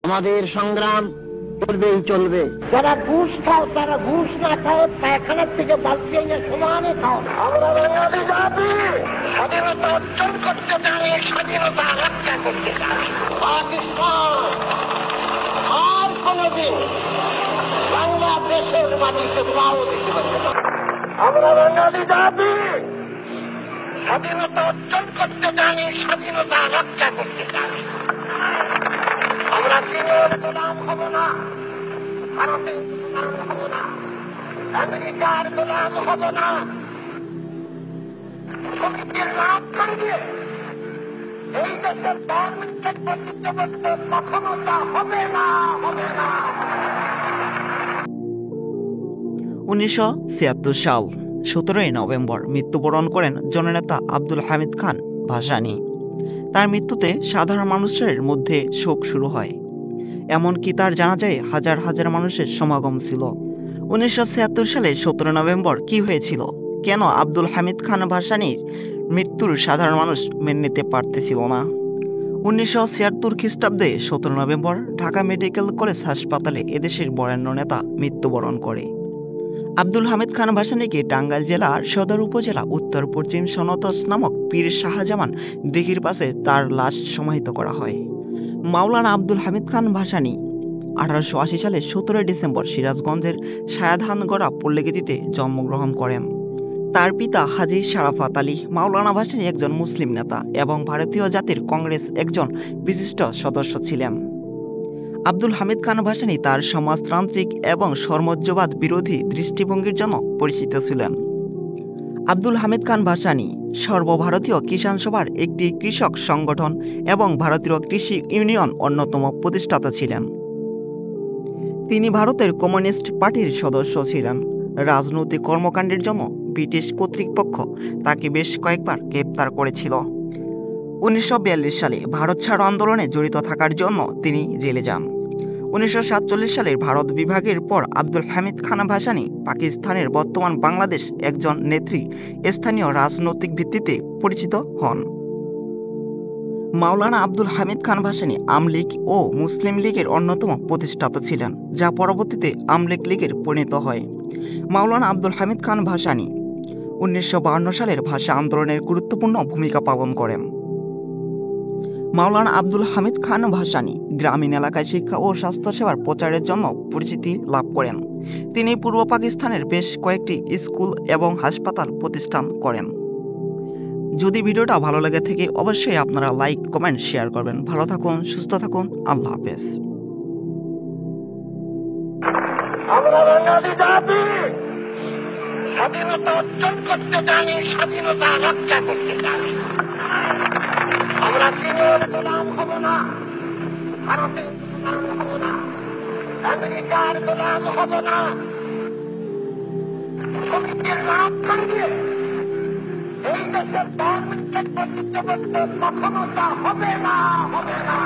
আমাদের সংগ্রাম চলবেই চলবে। যারা ঘুষ খাও তারা ঘুষ না খাও, পায়খানার থেকে বালতি এনে সমানে খাও। আমরা বাঙালি জাতি স্বাধীনতা অর্জন করতে জানি, স্বাধীনতা রক্ষা করতে জানি। পাকিস্তান আর কোনদিন বাংলাদেশের মাটিতে পাও দিতে পারবে না। আমরা বাঙালি জাতি স্বাধীনতা অর্জন করতে জানি, স্বাধীনতা রক্ষা করতে জানি। আমরা চীনের গোলাম হব না, ভারতের গোলাম হব না, আমেরিকার গোলাম হব না, শ্রমিকের লাভ করিয়ে এই দেশের ধার্মিকের প্রতিযোগিতা কখনো তা হবে না, হবে না। 1976 সাল 17 নভেম্বর মৃত্যুবরণ করেন জননেতা আব্দুল হামিদ খান ভাসানী। তার মৃত্যুতে সাধারণ মানুষের মধ্যে শোক শুরু হয়। এমনকি তার জানাজায় হাজার হাজার মানুষের সমাগম ছিল। 1976 সালে 17 নভেম্বর কি হয়েছিল, কেন আব্দুল হামিদ খান ভাসানীর মৃত্যুর সাধারণ মানুষ মেনে নিতে পারতেছিল না? 1976 খ্রিস্টাব্দে 17 নভেম্বর ঢাকা মেডিকেল কলেজ হাসপাতালে এদেশের বরেণ্য নেতা মৃত্যুবরণ করে। আব্দুল হামিদ খান ভাসানীকে টাঙ্গাইল জেলার সদর উপজেলা উত্তর পশ্চিম সনতস নামক পীর শাহজামান দিঘির পাশে তার লাশ সমাহিত করা হয়। মাওলানা আব্দুল হামিদ খান ভাসানী 1880 সালে 17 ডিসেম্বর সিরাজগঞ্জের সায়াধানগড়া পল্লীগীতিতে জন্মগ্রহণ করেন। তার পিতা হাজী শারাফাত আলী মাওলানা ভাসানী একজন মুসলিম নেতা এবং ভারতীয় জাতীয় কংগ্রেস একজন বিশিষ্ট সদস্য ছিলেন। আব্দুল হামিদ খান ভাসানী তার সমাজতান্ত্রিক এবং সাম্রাজ্যবাদ বিরোধী দৃষ্টিভঙ্গির জন্য পরিচিত ছিলেন। আব্দুল হামিদ খান ভাসানী সর্বভারতীয় কিষাণ সভার একটি কৃষক সংগঠন এবং ভারতীয় কৃষি ইউনিয়ন অন্যতম প্রতিষ্ঠাতা ছিলেন। তিনি ভারতের কমিউনিস্ট পার্টির সদস্য ছিলেন। রাজনৈতিক কর্মকাণ্ডের জন্য ব্রিটিশ কর্তৃপক্ষ তাকে বেশ কয়েকবার গ্রেপ্তার করেছিল। 1942 সালে ভারত ছাড়ো আন্দোলনে জড়িত থাকার জন্য তিনি জেলে যান। 1947 সালের ভারত বিভাগের পর আব্দুল হামিদ খান ভাসানী পাকিস্তানের বর্তমান বাংলাদেশ একজন নেত্রী স্থানীয় রাজনৈতিক ভিত্তিতে পরিচিত হন। মাওলানা আব্দুল হামিদ খান ভাসানী আমলীগ ও মুসলিম লীগের অন্যতম প্রতিষ্ঠাতা ছিলেন, যা পরবর্তীতে আমলীগ লীগের পরিণত হয়। মাওলানা আব্দুল হামিদ খান ভাসানী 1952 সালের ভাষা আন্দোলনের গুরুত্বপূর্ণ ভূমিকা পালন করেন। মাওলানা আব্দুল হামিদ খান ভাসানী গ্রামীণ এলাকায় শিক্ষা ও স্বাস্থ্যসেবার প্রচারের জন্য পরিচিতি লাভ করেন। তিনি পূর্ব পাকিস্তানের বেশ কয়েকটি স্কুল এবং হাসপাতাল প্রতিষ্ঠান করেন। যদি ভিডিওটা ভালো লেগে থাকে অবশ্যই আপনারা লাইক, কমেন্ট, শেয়ার করবেন। ভালো থাকুন, সুস্থ থাকুন, আল্লাহ হাফেজ। আমরা বাঙালি জাতি স্বাধীনতা অর্জন করতে জানি, স্বাধীনতা রক্ষা করতে জানি। আমরা চীনের গোলাম হব না, ভারতের গোলাম হব না, আমেরিকার গোলাম হব না, শ্রমিকের লাভ করিয়ে এই দেশের ধার্মিকের প্রতিযোগিতা কখনো তা হবে না, হবে না।